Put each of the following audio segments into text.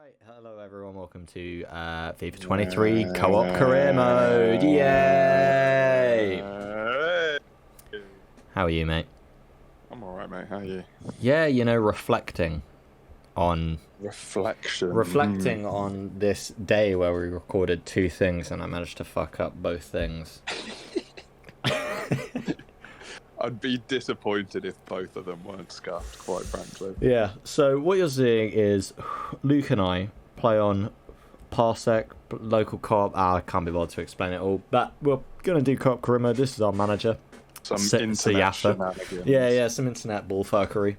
Right, hello everyone, welcome to FIFA 23 Co-op Career Mode, yay! How are you, mate? I'm alright, mate, how are you? Yeah, reflecting on... Reflecting on this day where we recorded two things and I managed to fuck up both things. I'd be disappointed if both of them weren't scuffed, quite frankly. Yeah, so what you're seeing is Luke and I play on Parsec, local co-op. I can't be bothered to explain it all, but we're going to do co-op career mode. This is our manager. Some internet shenanigans. Yeah, some internet bullfuckery.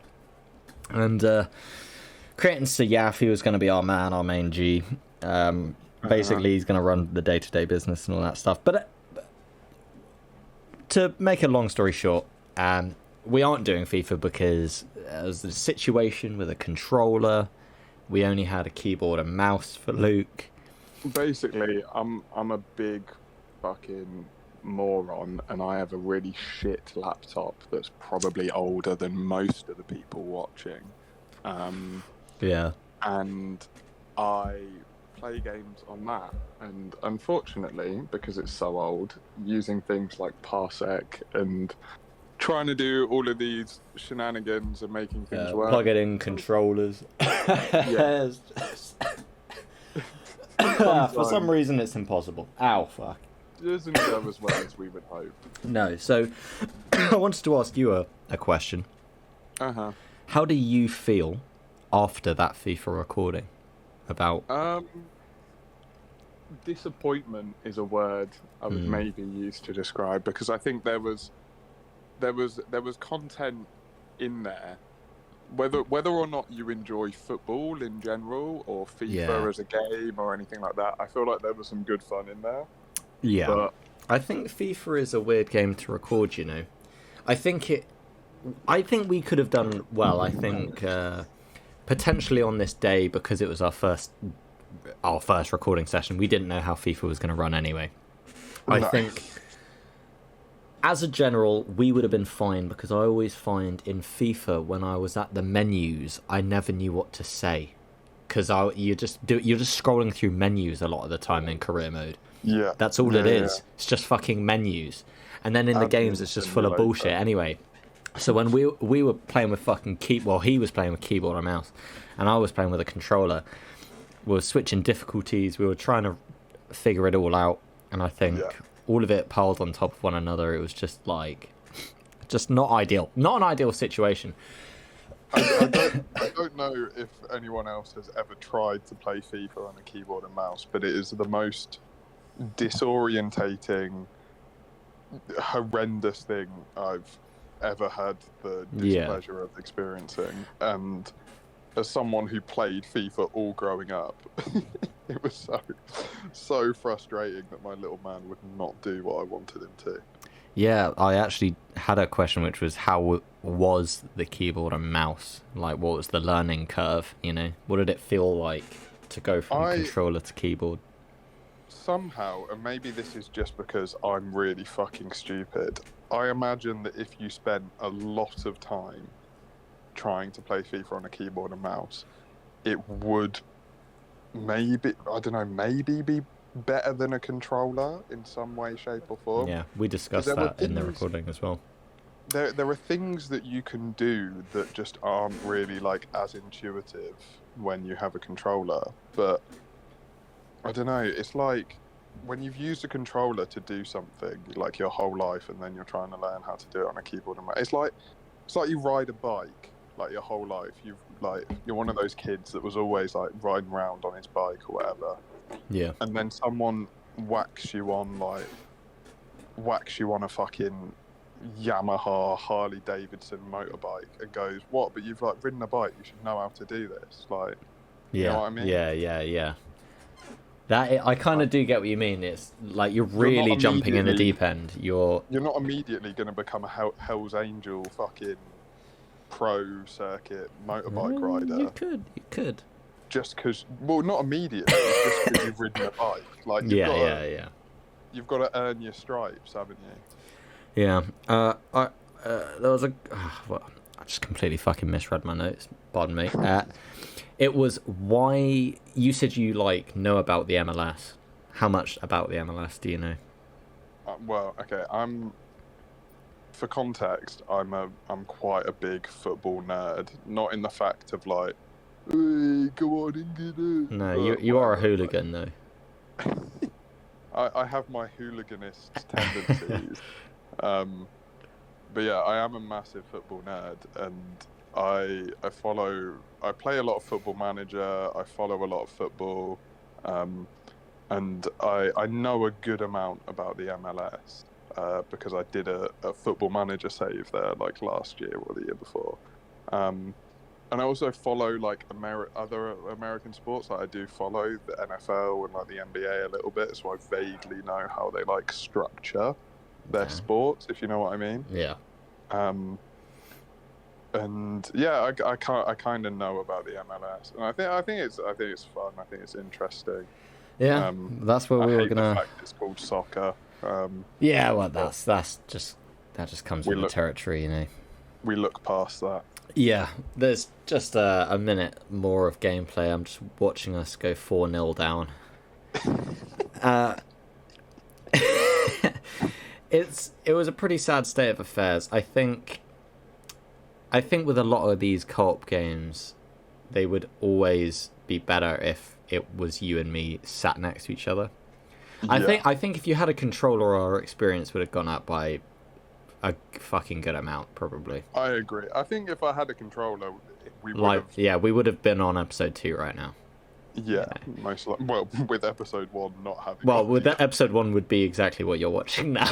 And creating Yaffa was going to be our man, our main G. Basically, he's going to run the day-to-day business and all that stuff. But to make a long story short, we aren't doing FIFA because there was a situation with a controller. We only had a keyboard and mouse for Luke. Basically, I'm a big fucking moron, and I have a really shit laptop that's probably older than most of the people watching. Yeah. And I play games on that, and unfortunately, because it's so old, using things like Parsec and trying to do all of these shenanigans and making things work. Plug it in controllers. Yeah. For some reason, it's impossible. Ow, fuck. It doesn't go as well as we would hope. No, so I wanted to ask you a question. How do you feel after that FIFA recording? About disappointment is a word I would maybe use to describe, because I think there was content in there, whether or not you enjoy football in general or FIFA as a game or anything like that. I feel like there was some good fun in there. Yeah, but I think FIFA is a weird game to record. I think we could have done well. I think potentially on this day, because it was our first recording session, we didn't know how FIFA was going to run anyway. I think as a general, we would have been fine, because I always find in FIFA, when I was at the menus, I never knew what to say, because you're just scrolling through menus a lot of the time in career mode. Yeah, that's all it is. Yeah. It's just fucking menus, and then in the games, it's just full of bullshit anyway. So when we were playing with fucking he was playing with keyboard and mouse, and I was playing with a controller. We were switching difficulties. We were trying to figure it all out, and I think all of it piled on top of one another. It was just not ideal. Not an ideal situation. I don't know if anyone else has ever tried to play FIFA on a keyboard and mouse, but it is the most disorientating, horrendous thing I've ever had the displeasure of experiencing. And as someone who played FIFA all growing up, it was so frustrating that my little man would not do what I wanted him to. Yeah, I actually had a question, which was, how was the keyboard and mouse? Like, what was the learning curve, What did it feel like to go from controller to keyboard? Somehow, and maybe this is just because I'm really fucking stupid, I imagine that if you spent a lot of time trying to play FIFA on a keyboard and mouse, it would maybe be better than a controller in some way, shape or form. Yeah, we discussed that in the recording as well. There are things that you can do that just aren't really as intuitive when you have a controller, but I don't know, it's like when you've used a controller to do something like your whole life, and then you're trying to learn how to do it on a keyboard and mouse. It's like you ride a bike your whole life. You're one of those kids that was always riding around on his bike or whatever. Yeah. And then someone whacks you on a fucking Yamaha Harley Davidson motorbike and goes, "What? But you've ridden a bike. You should know how to do this." You know what I mean? Yeah. That I kind of do get what you mean. It's like you're really jumping in the deep end. You're not immediately going to become a Hell's Angel fucking pro circuit motorbike rider. You could. Just because, not immediately. Just because you've ridden a bike. Yeah. You've got to earn your stripes, haven't you? Yeah. There was I just completely fucking misread my notes. Pardon me. It was why you said you know about the MLS. How much about the MLS do you know? Well, okay, for context, I'm quite a big football nerd. Not in the fact of like, hey, go on England. No, you are a hooligan though. I have my hooliganist tendencies. But yeah, I am a massive football nerd, and I play a lot of Football Manager. I follow a lot of football, and I know a good amount about the MLS because I did a Football Manager save there like last year or the year before. And I also follow like other American sports. Like I do follow the NFL and like the NBA a little bit, so I vaguely know how they like structure their sports, if you know what I mean. Yeah. And yeah, I kind of know about the MLS, and I think it's fun. I think it's interesting. Yeah, that's where we were gonna. The fact it's called soccer. Yeah, well, that just comes with the territory, you know. We look past that. Yeah, there's just a minute more of gameplay. I'm just watching us go 4-0 down. It was a pretty sad state of affairs. I think with a lot of these co-op games, they would always be better if it was you and me sat next to each other. Yeah. I think if you had a controller, our experience would have gone up by a fucking good amount, probably. I agree. I think if I had a controller, we would have been on episode 2 right now. Yeah, most likely. Well, with episode 1 not having. Well, with that episode 1 would be exactly what you're watching now.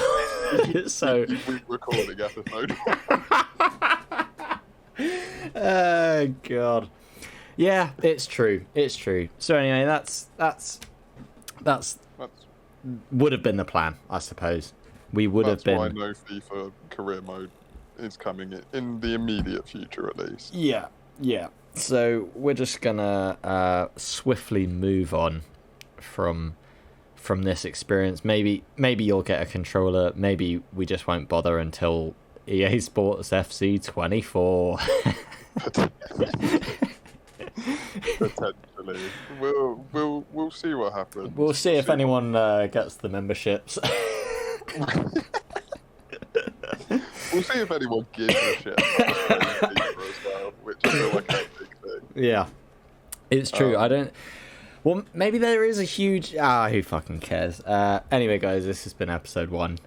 So we're recording episode. Oh god. Yeah, it's true. It's true. So anyway, that's would have been the plan, I suppose. We would have been. That's why no FIFA career mode is coming in the immediate future, at least. Yeah, yeah. So we're just gonna swiftly move on from this experience. Maybe you'll get a controller. Maybe we just won't bother until EA Sports FC 24. Potentially, we'll see what happens. We'll see if anyone gets the memberships. We'll see if anyone gives a shit about FIFA as well, which I feel like is a big thing. Yeah, it's true. I don't. Well, maybe there is a huge... who fucking cares? Anyway, guys, this has been episode 1.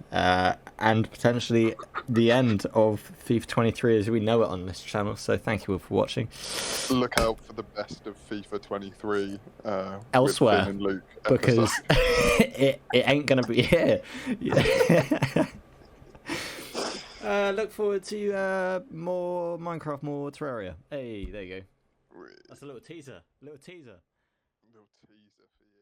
And potentially the end of FIFA 23 as we know it on this channel. So thank you all for watching. Look out for the best of FIFA 23 elsewhere. With Finn and Luke because it ain't going to be here. Look forward to more Minecraft, more Terraria. Hey, there you go. That's a little teaser. Little teaser for you.